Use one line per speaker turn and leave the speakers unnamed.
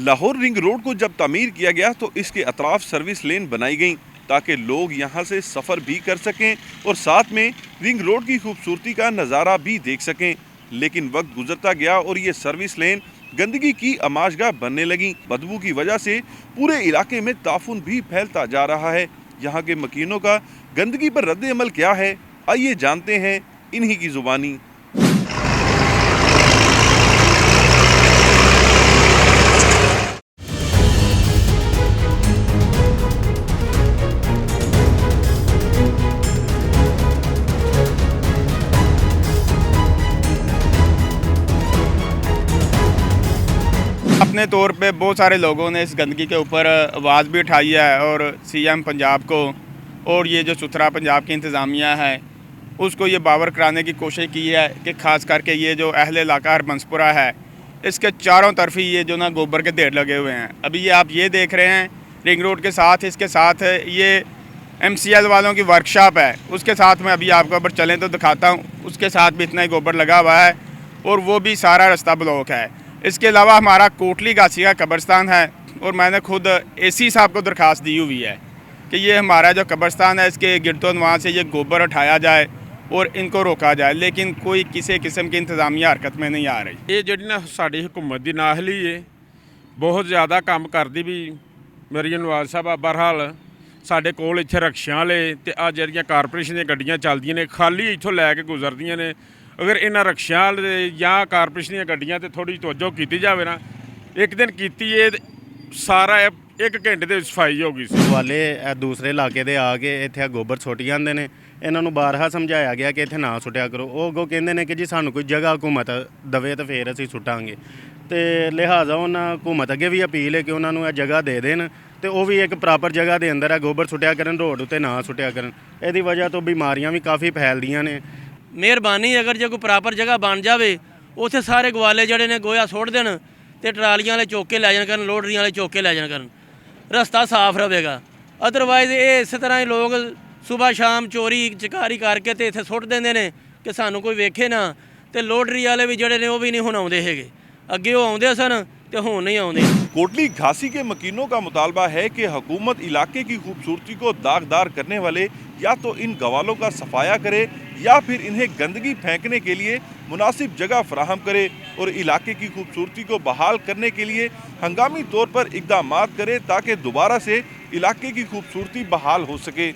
Lahore ring road को जब तामीर किया गया तो इसके अतराफ सर्विस लेन बनाई गई ताकि लोग यहां से सफ़र भी कर सकें और साथ में रिंग रोड की खूबसूरती का नज़ारा भी देख सकें। लेकिन वक्त गुजरता गया और ये सर्विस लेन गंदगी की आमाशगाह बनने लगी। बदबू की वजह से पूरे इलाके में ताफुन भी फैलता जा रहा है। यहाँ के मकीनों का गंदगी पर रद्द अमल क्या है, आइए जानते हैं इन्हीं की जुबानी।
अपने तौर पे बहुत सारे लोगों ने इस गंदगी के ऊपर आवाज़ भी उठाई है और सीएम पंजाब को और ये जो सुथरा पंजाब की इंतज़ामिया है उसको ये बावर कराने की कोशिश की है कि ख़ास करके ये जो अहले इलाका हरबंसपुरा है इसके चारों तरफ ही ये जो ना गोबर के ढेर लगे हुए हैं। अभी ये आप ये देख रहे हैं रिंग रोड के साथ, इसके साथ ये MCL वालों की वर्कशॉप है, उसके साथ में अभी आपको अगर चलें तो दिखाता हूँ, उसके साथ भी इतना ही गोबर लगा हुआ है और वो भी सारा रास्ता ब्लॉक है। इसके अलावा हमारा कोटली गासी का कब्रस्तान है और मैंने खुद AC साहब को दरख्वास्त दी हुई है कि ये हमारा जो कब्रस्तान है इसके गिरदोनवां से ये गोबर उठाया जाए और इनको रोका जाए, लेकिन कोई किसी किस्म की इंतजामिया हरकत में नहीं आ रही।
ये ਜਿਹੜੀ ਨਾ ਸਾਡੀ हुकूमत की नाहली है बहुत ज़्यादा काम करती भी मेरी नवाज साहब बहरहाल ਸਾਡੇ ਕੋਲ ਇੱਥੇ ਰਕਸ਼ਿਆਂ ਵਾਲੇ ਤੇ ਆ ਜਿਹੜੀਆਂ ਕਾਰਪੋਰੇਸ਼ਨ ਦੀਆਂ ਗੱਡੀਆਂ ਚੱਲਦੀਆਂ ਨੇ ਖਾਲੀ ਇੱਥੋਂ ਲੈ ਕੇ ਗੁਜ਼ਰਦੀਆਂ ਨੇ। अगर इन्होंने रक्शियां या कारपोरेशन दी गड्डियां ते थोड़ी तवज्जो की जाए ना, एक दिन की सारा 1 घंटे की सफाई होगी।
वाले दूसरे इलाके दे आके इत्थे गोबर सुट जाते हैं। इन्हों बारहा समझाया गया कि इत्थे ना सुटिया करो। वो अगों कहते हैं कि जी सानू कोई जगह हुकूमत दवे तो फिर असीं सुटांगे। तो लिहाजा उन्होंने हुकूमत अगे भी अपील है कि उन्होंने जगह दे देन तो वो भी एक प्रॉपर जगह के अंदर है गोबर सुटिया करन, रोड उत्ते ना सुटिया करन। इहदी वजह तो बीमारियां भी काफ़ी फैलदियां ने।
मेहरबानी अगर जो कोई प्रॉपर जगह बन जाए उत्थे सारे गवाले जड़े ने गोया सुट देन ते ट्रालियां वाले चौक के लै जान करन, लोडरियां वाले चौक के लै जान करन, रस्ता साफ रहेगा। अदरवाइज़ ये इस तरह ही लोग सुबह शाम चोरी चकारी करके ते इत्थे सुट देंदे ने कि सानू कोई वेखे ना। ते लोडरी वाले भी जड़े ने वो भी नहीं हुण आउंदे हैगे, अगे वो आउंदे सन ते हुण नहीं आउंदे।
कोटली घासी के मकीनों का मुतालबा है कि हुकूमत इलाके की खूबसूरती को दागदार करने वाले या तो इन गवालों का सफाया करे या फिर इन्हें गंदगी फेंकने के लिए मुनासिब जगह फराहम करे और इलाके की खूबसूरती को बहाल करने के लिए हंगामी तौर पर इक़दामात करे ताकि दोबारा से इलाके की खूबसूरती बहाल हो सके।